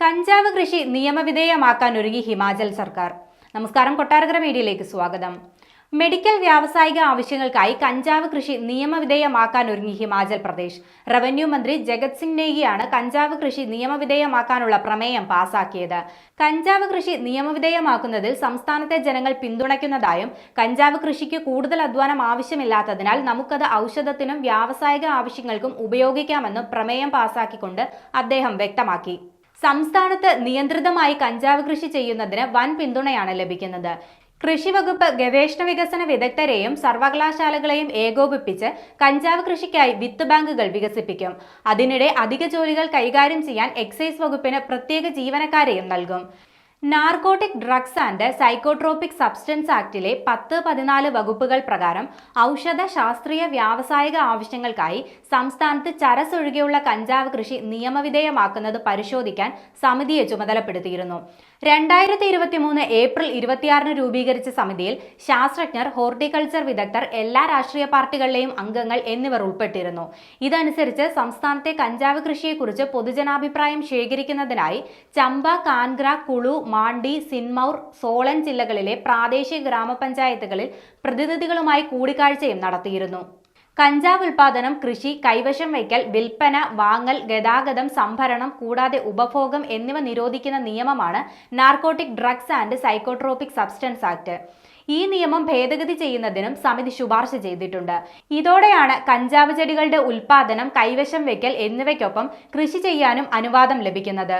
കഞ്ചാവ് കൃഷി നിയമവിധേയമാക്കാൻ ഒരുങ്ങി ഹിമാചൽ സർക്കാർ. നമസ്കാരം, കൊട്ടാരക്കര മീഡിയയിലേക്ക് സ്വാഗതം. മെഡിക്കൽ വ്യാവസായിക ആവശ്യങ്ങൾക്കായി കഞ്ചാവ് കൃഷി നിയമവിധേയമാക്കാൻ ഒരുങ്ങി ഹിമാചൽ പ്രദേശ്. റവന്യൂ മന്ത്രി ജഗത് സിംഗ് നേഗിയാണ് കഞ്ചാവ് കൃഷി നിയമവിധേയമാക്കാനുള്ള പ്രമേയം പാസാക്കിയത്. കഞ്ചാവ് കൃഷി നിയമവിധേയമാക്കുന്നതിൽ സംസ്ഥാനത്തെ ജനങ്ങൾ പിന്തുണയ്ക്കുന്നതായും കഞ്ചാവ് കൃഷിക്ക് കൂടുതൽ അധ്വാനം ആവശ്യമില്ലാത്തതിനാൽ നമുക്കത് ഔഷധത്തിനും വ്യാവസായിക ആവശ്യങ്ങൾക്കും ഉപയോഗിക്കാമെന്നും പ്രമേയം പാസാക്കിക്കൊണ്ട് അദ്ദേഹം വ്യക്തമാക്കി. സംസ്ഥാനത്ത് നിയന്ത്രിതമായി കഞ്ചാവ് കൃഷി ചെയ്യുന്നതിന് വൻ പിന്തുണയാണ് ലഭിക്കുന്നത്. കൃഷി വകുപ്പ് ഗവേഷണ വികസന വിദഗ്ധരെയും സർവകലാശാലകളെയും ഏകോപിപ്പിച്ച് കഞ്ചാവ് കൃഷിക്കായി വിത്ത് ബാങ്കുകൾ വികസിപ്പിക്കും. അതിനിടെ അധിക ജോലികൾ കൈകാര്യം ചെയ്യാൻ എക്സൈസ് വകുപ്പിന് പ്രത്യേക ജീവനക്കാരെയും നൽകും. Narcotic drugs and psychotropic substance ആക്ടിലെ 10-14 വകുപ്പുകൾ പ്രകാരം ഔഷധ ശാസ്ത്രീയ വ്യാവസായിക ആവശ്യങ്ങൾക്കായി സംസ്ഥാനത്ത് ചരസ് ഒഴികെയുള്ള കഞ്ചാവ് കൃഷി നിയമവിധേയമാക്കുന്നത് പരിശോധിക്കാൻ സമിതിയെ ചുമതലപ്പെടുത്തിയിരുന്നു. 2023 ഏപ്രിൽ 26 രൂപീകരിച്ച സമിതിയിൽ ശാസ്ത്രജ്ഞർ, ഹോർട്ടിക്കൾച്ചർ വിദഗ്ധർ, എല്ലാ രാഷ്ട്രീയ പാർട്ടികളിലെയും അംഗങ്ങൾ എന്നിവർ ഉൾപ്പെട്ടിരുന്നു. ഇതനുസരിച്ച് സംസ്ഥാനത്തെ കഞ്ചാവ് കൃഷിയെക്കുറിച്ച് പൊതുജനാഭിപ്രായം ശേഖരിക്കുന്നതിനായി ചമ്പ, കാൻഗ്ര, കുളു, മാണ്ടി, സിൻമൗർ, സോളൻ ജില്ലകളിലെ പ്രാദേശിക ഗ്രാമപഞ്ചായത്തുകളിൽ പ്രതിനിധികളുമായി കൂടിക്കാഴ്ചയും നടത്തിയിരുന്നു. കഞ്ചാവ് ഉൽപാദനം, കൃഷി, കൈവശം വയ്ക്കൽ, വിൽപ്പന, വാങ്ങൽ, ഗതാഗതം, സംഭരണം കൂടാതെ ഉപഭോഗം എന്നിവ നിരോധിക്കുന്ന നിയമമാണ് narcotic drugs and psychotropic substance act. ഈ നിയമം ഭേദഗതി ചെയ്യുന്നതിനും സമിതി ശുപാർശ ചെയ്തിട്ടുണ്ട്. ഇതോടെയാണ് കഞ്ചാവ് ചെടികളുടെ ഉൽപാദനം, കൈവശം വയ്ക്കൽ എന്നിവയ്ക്കൊപ്പം കൃഷി ചെയ്യാനും അനുവാദം ലഭിക്കുന്നത്.